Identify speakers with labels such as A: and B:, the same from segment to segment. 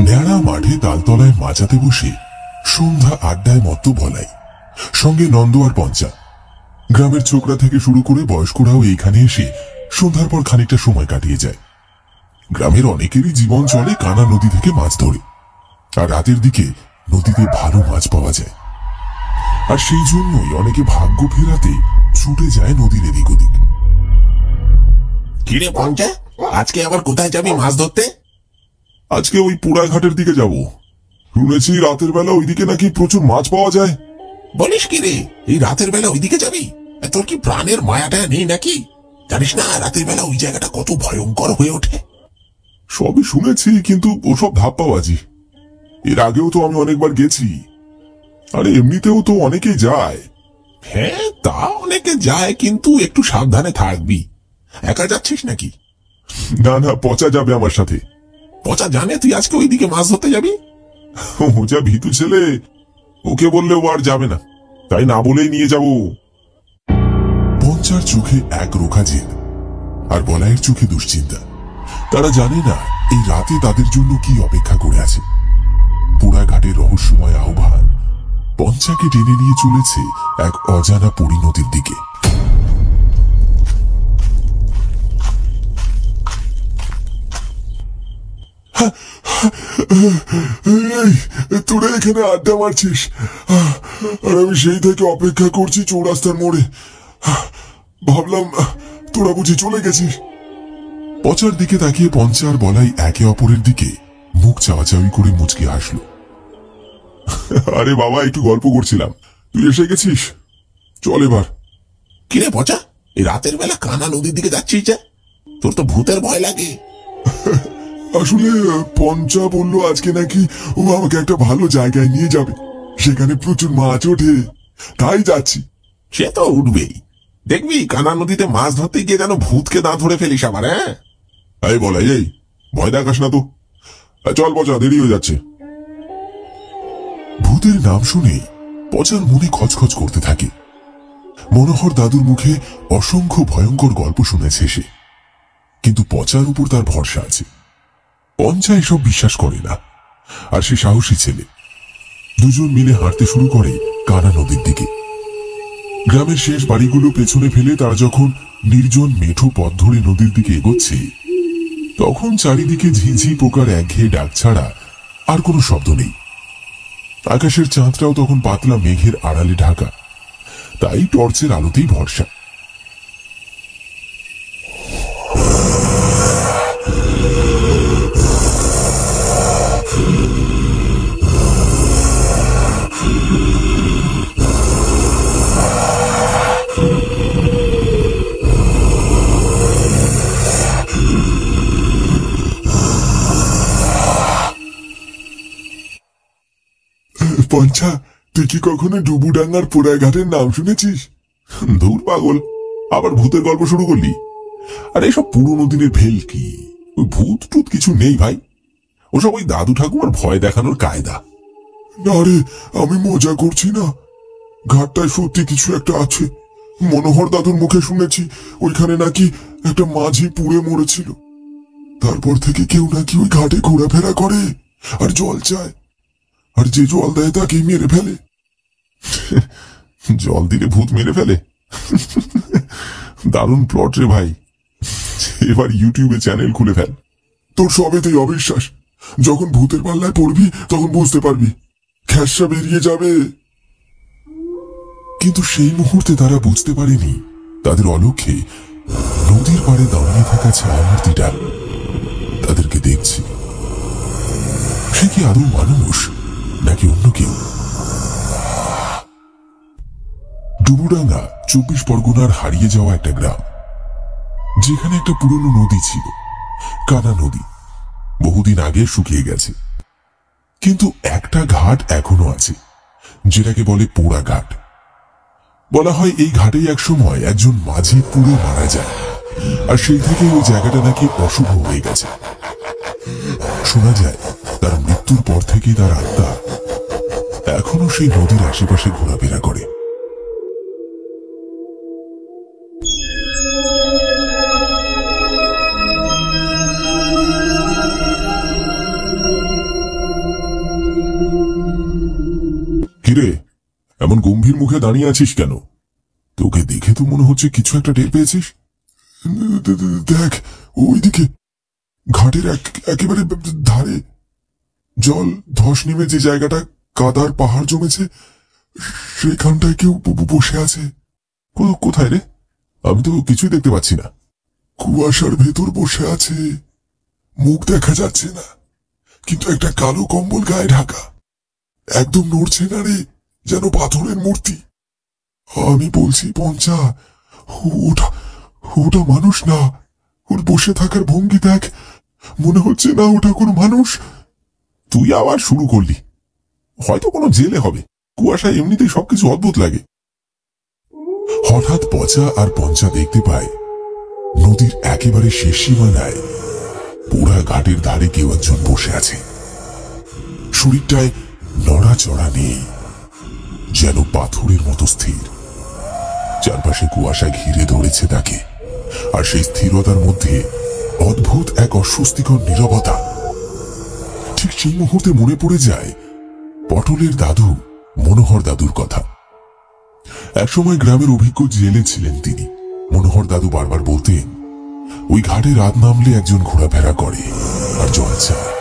A: ন্যাড়া মাঠে তালতলায় মাচাতে বসে সন্ধ্যা আড্ডায় মত্ত বলাই, সঙ্গে নন্দ আর পঞ্চা। গ্রামের ছোকরা থেকে শুরু করে বয়স্করাও এইখানে এসে সন্ধ্যার পর খানিকটা সময় কাটিয়ে যায়। গ্রামের অনেকেরই জীবন চলে কানা নদী থেকে মাছ ধরে, আর রাতের দিকে নদীতে ভালো মাছ পাওয়া যায়। আর সেই জন্যই অনেকে ভাগ্য ফেরাতে ছুটে যায় নদীর এদিক ওদিক।
B: কিরে পঞ্চা, আজকে আবার কোথায় যাবি মাছ ধরতে?
A: আজকে ওই পোড়াঘাটের দিকে যাব। শুনেছি রাতের বেলা ওইদিকে নাকি প্রচুর মাছ পাওয়া যায়।
B: বলিস কি রে, এই রাতের বেলা ওইদিকে যাবি? তোর কি প্রাণের মায়াটা নেই নাকি? জানিস না রাতের বেলা ওই জায়গাটা কত ভয়ঙ্কর হয়ে ওঠে?
A: সবই শুনেছি, কিন্তু ওসব ধাপ্পাবাজি। এর আগেও তো আমি অনেকবার গেছি, আর এমনিতেও তো অনেকেই যায়।
B: হ্যাঁ, তা অনেকে যায়, কিন্তু একটু সাবধানে থাকবি। একা যাচ্ছিস নাকি?
A: না না, পচা যাবে আমার সাথে।
B: পচা জানে তুই আজকে ওইদিকে মাছ ধরতে যাবি?
A: ও যা ভীতু ছেলে, ওকে বললে ও আর যাবে না, তাই না বলেই নিয়ে যাব। পঞ্চার চোখে এক রোখা জেদ, আর বলাইয়ের চোখে দুশ্চিন্তা। তারা জানে না এই রাতে তাদের জন্য কি অপেক্ষা করে আছে। পোড়াঘাটের রহস্যময় আহ্বান পঞ্চাকে টেনে নিয়ে চলেছে এক অজানা পরিণতির দিকে। তোরা এখানে আড্ডা মারছিস, আর আমি সেই থেকে অপেক্ষা করছি চৌরাস্তার মোড়ে। ভাবলাম তোরা বুঝি চলে গেছিস। পচার দিকে তাকিয়ে পঞ্চার বলাই একে অপরের দিকে মুখ চাওয়াচাওয়ি করে মুচকি হাসলো। আরে বাবা, একটু গল্প করছিলাম, তুই এসে গেছিস, চল এবার।
B: কিরে পচা, এই রাতের বেলা কানা নদীর দিকে যাচ্ছিস যে? তোর তো ভূতের ভয় লাগে।
A: আসলে পঞ্চা বলল আজকে নাকি ও আমাকে একটা ভালো জায়গায় নিয়ে যাবে, সেখানে প্রচুর মাছ ওঠে, তাই যাচ্ছি।
B: সে তো উঠবেই, দেখবি কানা নদীতে মাছ ধরতে গিয়ে যেন ভূতকে দাঁত ধরে ফেলিস আবার। হ্যাঁ,
A: এই বলাই, এই ভয় দেখাস না তো, চল পচা, দেরি হয়ে যাচ্ছে। ভূতের নাম শুনে পচার মনে খচখচ করতে থাকে। মনোহর দাদুর মুখে অসংখ্য ভয়ঙ্কর গল্প শুনেছে সে, কিন্তু পচার উপর তার ভরসা আছে। পঞ্চা এসব বিশ্বাস করে না, আর সে সাহসী ছেলে। দুজন মিলে হাঁটতে শুরু করে কানা নদীর দিকে। গ্রামের শেষ বাড়িগুলো পেছনে ফেলে তারা যখন নির্জন মেঠো পথ ধরে নদীর দিকে এগোচ্ছে, তখন চারিদিকে ঝিঝি পোকার একঘেয়ে ডাক ছাড়া আর কোনো শব্দ নেই। আকাশের চাঁদটাও তখন পাতলা মেঘের আড়ালে ঢাকা, তাই টর্চের আলোতেই ভরসা। পঞ্চা, তুই কি কখনো ডুবুডাঙ্গার পোড়াঘাটের নাম শুনেছিস?
B: ধুর পাগল, আবার ভূতের গল্প শুরু করলি? আর এইসব পুরোনো দিনের ভেলকি, ওই ভূত টুত কিছু নেই ভাই। ওসব ওই দাদু ঠাকুমার ভয় দেখানোর কায়দা।
A: না রে, আমি মজা করছি না, ঘাটটায় সত্যি কিছু একটা আছে। মনোহর দাদুর মুখে শুনেছি ওইখানে নাকি একটা মাঝি পুড়ে মরেছিল। তারপর থেকে কেউ নাকি ওই ঘাটে ঘোরাফেরা করে আর জল চায়, আর যে জল দেয় তাকেই মেরে ফেলে।
B: জল দিলে ভূত মেরে ফেলে? দারুণ প্লট রে ভাই, এবার ইউটিউবে চ্যানেল খুলে ফেল।
A: তোর সবেতেই অবিশ্বাস, যখন ভূতের পাল্লায় পড়বি তখন বুঝতে পারবি, খ্যাসা বেরিয়ে যাবে। কিন্তু সেই মুহূর্তে তারা বুঝতে পারেনি তাদের অলক্ষ্যে নদীর পাড়ে দাঁড়িয়ে থাকা ছায়ামূর্তিটা তাদেরকে দেখছে। সে কি আদৌ মানুষ নাকি অন্য কেউ? ডুবুডাঙ্গা 24 পরগনার হারিয়ে যাওয়া একটা গ্রাম, যেখানে একটা পুরনো নদী ছিল, কানা নদী। বহুদিন আগে শুকিয়ে গেছে, কিন্তু একটা ঘাট এখনো আছে, যেটাকে বলে পোড়া ঘাট। বলা হয় এই ঘাটেই এক সময় একজন মাঝি পুড়ে মারা যায়, আর সেই থেকে ওই জায়গাটা নাকি অশুভ হয়ে গেছে। শোনা যায় তার মৃত্যুর পর থেকে তার আত্মা এখনো সেই নদীর আশেপাশে ঘোরাফেরা করে।
B: কিরে, এমন গম্ভীর মুখে দাঁড়িয়ে আছিস কেন? তোকে দেখে তো মনে হচ্ছে কিছু একটা টের পেয়েছিস।
A: দেখ, ওইদিকে ঘাটের একেবারে ধারে জল ধস নেমে যে জায়গাটা কাদার পাহাড় জমেছে, সেখানটায় কেউ বসে আছে।
B: কোথায় রে? আমি তো কিছুই দেখতে পাচ্ছি না।
A: কুয়াশার ভেতর বসে আছে, মুখ দেখা যাচ্ছে না, কিন্তু একটা কালো কম্বল গায়ে ঢাকা, একদম নড়ছে না রে, যেন পাথরের মূর্তি। আমি বলছি পঞ্চা, ওটা ওটা মানুষ না। ওর বসে থাকার ভঙ্গি দেখ, মনে হচ্ছে না ওটা কোনো মানুষ।
B: তুই আবার শুরু করলি। হয়তো কোনো জেলে হবে। কুয়াশায় এমনিতেই সবকিছু অদ্ভুত লাগে।
A: হঠাৎ পচা আর পঞ্চা দেখতে পায় নদীর একেবারে শেষ সীমানায় পোড়া ঘাটের ধারে কেউ একজন বসে আছে। শরীরটায় নড়াচড়া নেই, যেন পাথরের মতো স্থির। চারপাশে কুয়াশা ঘিরে ধরেছে তাকে, আর সেই স্থিরতার মধ্যে অদ্ভুত এক অস্বস্তিকর নীরবতা। ঠিক সেই মুহূর্তে মনে পড়ে যায় পটলের দাদু মনোহর দাদুর কথা। একসময় গ্রামের অভিজ্ঞ জেলে ছিলেন তিনি। মনোহর দাদু বারবার বলতেন, ওই ঘাটে রাত নামলে একজন ঘোরাফেরা করে আর জল চায়,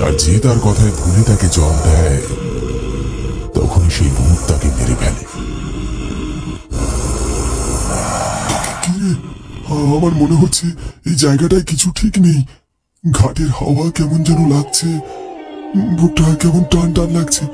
A: আর যে তার কথায় ভুলে তাকে জল দেয়, তখনই সেই ভূত তাকে মেরে ফেলে। আমার মনে হচ্ছে এই জায়গাটায় কিছু ঠিক নেই। ঘাটের হাওয়া কেমন যেন লাগছে, বুকটা কেমন টান টান লাগছে।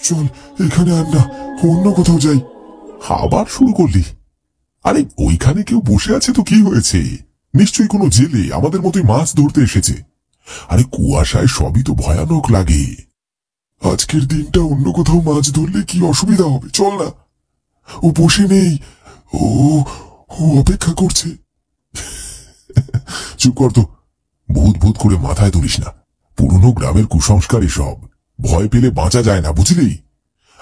A: চল, এখানে আর না, অন্য কোথাও যাই।
B: আবার শুরু করলি? আরে ওইখানে কেউ বসে আছে তো কি হয়েছে? নিশ্চয়ই কোনো জেলে আমাদের মতোই মাছ ধরতে এসেছে। আরে কুয়াশায় সবই তো ভয়ানক লাগে।
A: আজকের দিনটা অন্য কোথাও মাছ ধরলে কি অসুবিধা হবে? চল না। ও বসে নেই, ও অপেক্ষা করছে।
B: চুপ কর তো, ভূত ভূত করে মাথায় তুলিস না। পুরনো গ্রামের কুসংস্কার এসব। ভয় পেলে বাঁচা যায় না, বুঝলি?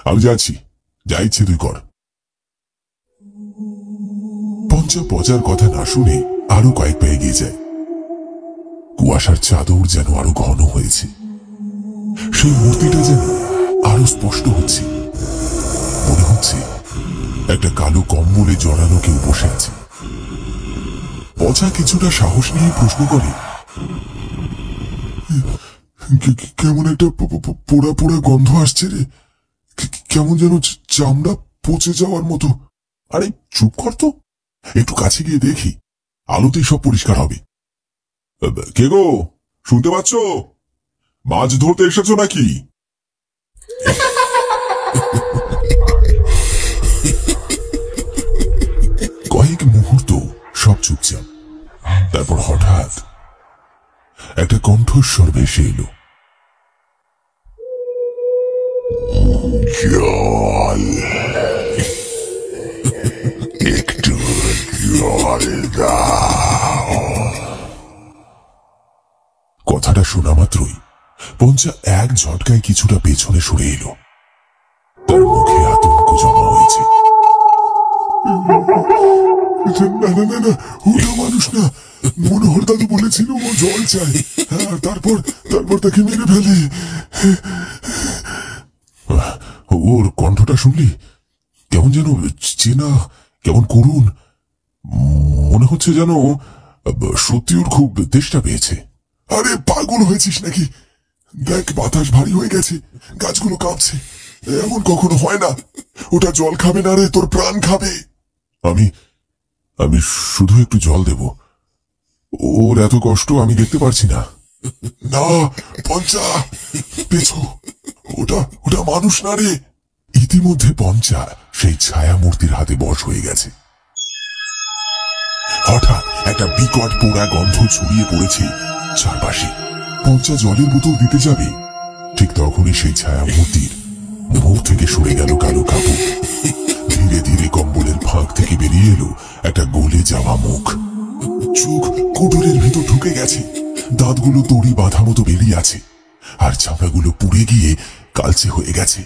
B: আমি যাচ্ছি, যা ইচ্ছে তুই কর।
A: পঞ্চা পচার কথা না শুনে আরো কয়েক পা এগিয়ে যায়। কুয়াশার চাদর যেন আরো ঘন হয়েছে, সেই মূর্তিটা যেন আরো স্পষ্ট হচ্ছে। মনে হচ্ছে একটা কালো কম্বলে জড়ানো কেউ বসে আছে। পচা কিছুটা সাহস নিয়ে প্রশ্ন করে, কেমন একটা পোড়া পোড়া গন্ধ আসছে রে, কেমন যেন চামড়া পচে যাওয়ার মতো।
B: আরে চুপ কর তো, একটু কাছে গিয়ে দেখি, আলোতেই সব পরিষ্কার হবে। কে গো, শুনতে পাচ্ছ? মাছ ধরতে এসেছো নাকি?
A: কয়েক মুহূর্ত সব চুপচাপ। তারপর হঠাৎ একটা কণ্ঠস্বর ভেসে এলো, জল, একটু জল দাও। কথাটা শোনা মাত্রই পঞ্চা এক ঝটকায় কিছুটা পেছনে সরে এলো। তার মুখে আতঙ্ক জমা হয়েছে। না না না না, ওটা মানুষ না। মনোহর দাদু বলেছিল ও জল চায়, আর তারপর তাকে মেরে ফেলে। ওর কণ্ঠটা শুনলি? কেমন যেন চেনা, কেমন করুণ। মনে হচ্ছে যেন সত্যি ওর খুব তেষ্টা পেয়েছে। আরে পাগল হয়েছিস নাকি? দেখ, বাতাস ভারী হয়ে গেছে, গাছগুলো কাঁপছে। এমন কখনো হয় না। ওটা জল খাবে না রে, তোর প্রাণ খাবে। আমি শুধু একটু জল দেব, ওর এত কষ্ট আমি দেখতে পারছি না। না পঞ্চা, পেছো, ওটা মানুষ না রে। ইতিমধ্যে পঞ্চা সেই ছায়া মূর্তির হাতে বশ হয়ে গেছে। হঠাৎ একটা বিকট পোড়া গন্ধ ছড়িয়ে পড়েছে চারপাশে। পঞ্চা জলের বোতল দিতে যাবে, ঠিক তখনই সেই ছায়া মূর্তির মুখ থেকে সরে গেল কালো কাপড়। ধীরে ধীরে কম্বলের ফাঁক থেকে বেরিয়ে এলো একটা গলে যাওয়া মুখ। চোখ কুটুরের ভিতর ঢুকে গেছে, দাঁতগুলো দড়ি বাঁধা মতো বেরিয়ে আছে, আর চামড়াগুলো পুড়ে গিয়ে কালচে হয়ে গেছে।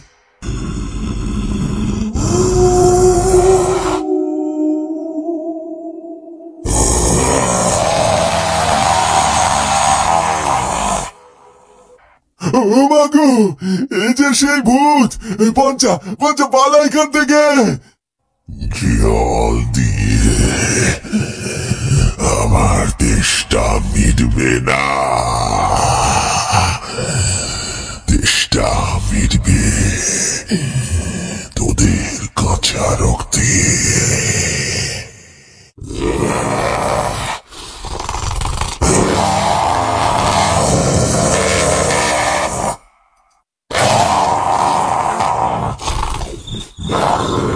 A: ও মাগো, এই যে সেই ভূত! পঞ্চা, পঞ্চা পালা এখান থেকে! জল দিয়ে আমার তেষ্টা মিটবে না, তেষ্টা মিটবে তোদের কাঁচা রক্তে।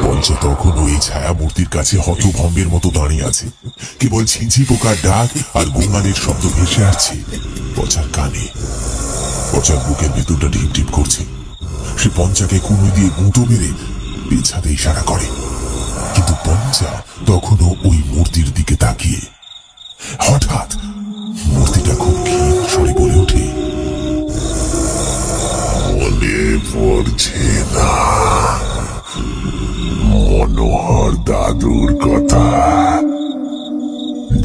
A: পঞ্চা তখনও এই ছায়া মূর্তির কাছে হতভম্বের মতো দাঁড়িয়ে আছে। কেবল ছিঁচি পোকার ডাক আর গোঙানের শব্দ ভেসে আসছে পচার কানে। পচার বুকের ভেতরটা ঢিপ ঢিপ করছে। সে পঞ্চাকে কুনুই দিয়ে গুঁতো মেরে পেছাতে ইশারা করে, কিন্তু পঞ্চা তখনও ওই মূর্তির দিকে তাকিয়ে। হঠাৎ মূর্তিটা খুব ক্ষীণ স্বরে বলে ওঠে, মনে পড়ছে না মনোহর দাদুর কথা?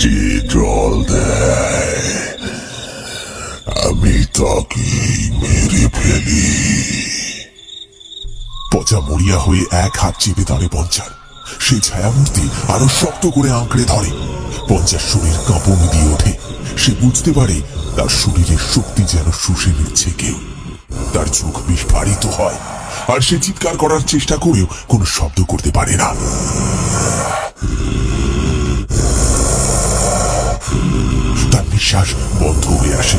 A: যে জল দেয় আমি তাকে মেরে ফেলি। পচা মরিয়া হয়ে এক হাত চেপে ধরে পঞ্চার। সেই ছায়ামূর্তি আরো শক্ত করে আঁকড়ে ধরে। পঞ্চার শরীর কাঁপনি দিয়ে ওঠে। সে বুঝতে পারে তার শরীরের শক্তি যেন শুষে নিচ্ছে কেউ। তার চোখ বিস্ফারিত হয়, আর সে চিৎকার করার চেষ্টা করেও কোনো শব্দ করতে পারে না। তার নিঃশ্বাস বন্ধ হয়ে আসে।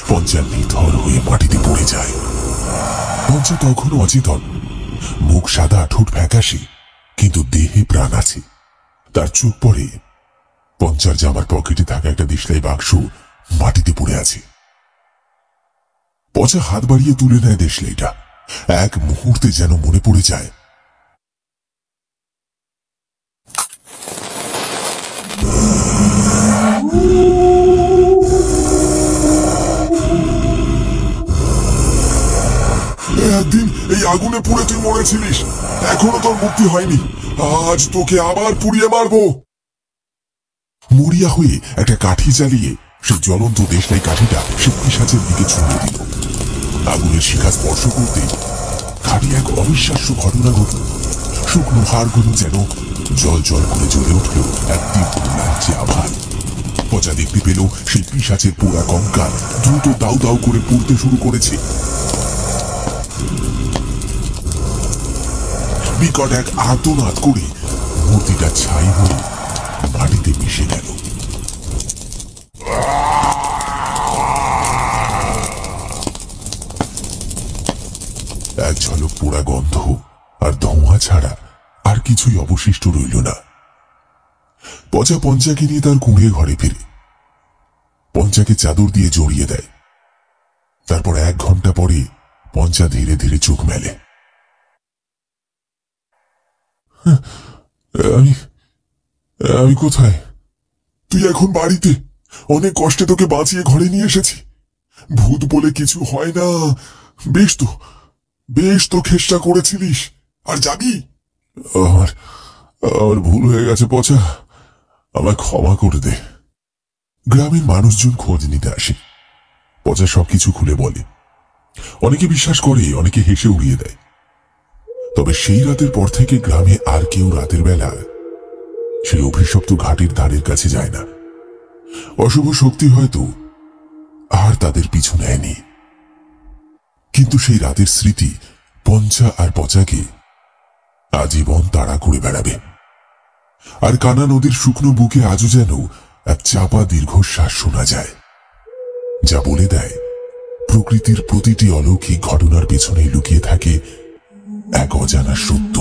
A: পঞ্চা নিথর হয়ে মাটিতে পড়ে যায়। পঞ্চা তখনও অচেতন। মুখ সাদা, ঠোঁট ফ্যাকাশে, কিন্তু দেহে প্রাণ আছে। তার চোখ পড়ে পঞ্চার জামার পকেটে থাকা একটা দেশলাই বাক্স মাটিতে পড়ে আছে। পচা হাত বাড়িয়ে তুলে নেয় দেশলাইটা। এক মুহূর্তে যেন মনে পড়ে যায় একদিন এই আগুনে পুড়ে তুই মরেছিলিস, এখনো তোর মুক্তি হয়নি। আজ তোকে আবার পুড়িয়ে মারবো। মরিয়া হয়ে একটা কাঠি জ্বালিয়ে সে জ্বলন্ত দেশলাই কাঠিটা সে পিশাচের দিকে ছুঁড়ে দিল। আগুনের শিখা স্পর্শ করতে কাঠি এক অবিশ্বাস্য ঘটনা ঘটল। শুকনো হাড়গুলো যেন জল জল করে জ্বলে উঠল এক তীব্র লালচে আভায়। পচা দেখতে পেল সেই পিশাচের পোড়া কঙ্কাল দ্রুত দাউ দাউ করে পুড়তে শুরু করেছে। বিকট এক আর্তনাদ করে মূর্তিটা ছাই হয়ে মাটিতে মিশে গেল। এক ঝলক পোড়া গন্ধ আর ধোঁয়া ছাড়া আর কিছুই অবশিষ্ট রইল না। পচা পঞ্চাকে নিয়ে তার কুঁড়ে ঘরে ফিরে পঞ্চাকে চাদর দিয়ে জড়িয়ে দেয়। তারপর 1 ঘন্টা পরে পঞ্চা ধীরে ধীরে চোখ মেলে। আমি কোথায়? তুই এখন বাড়িতে। অনেক কষ্টে তোকে বাঁচিয়ে ঘরে নিয়ে এসেছি। ভূত বলে কিছু হয় না। বেশ তো চেষ্টা করেছিলিস, আর যাবি। আমার ভুল হয়ে গেছে পচা, আমায় ক্ষমা করে দে। গ্রামের মানুষজন খোঁজ নিতে আসে। পচা সবকিছু খুলে বলে। অনেকে বিশ্বাস করে, অনেকে হেসে উড়িয়ে দেয়। তবে সেই রাতের পর থেকে গ্রামে আর কেউ রাতের বেলা সেই অভিশপ্ত ঘাটের ধারের কাছে যায় না। অশুভ শক্তি হয়তো আর তাদের পিছু নেয়নি, কিন্তু সেই রাতের স্মৃতি পঞ্চা আর পচাকে আজীবন তাড়া করে বেড়াবে। আর কানা নদীর শুকনো বুকে আজও যেন এক চাপা দীর্ঘশ্বাস শোনা যায়, যা বলে দেয় প্রকৃতির প্রতিটি অলৌকিক ঘটনার পেছনে লুকিয়ে থাকে এক অজানা সত্য।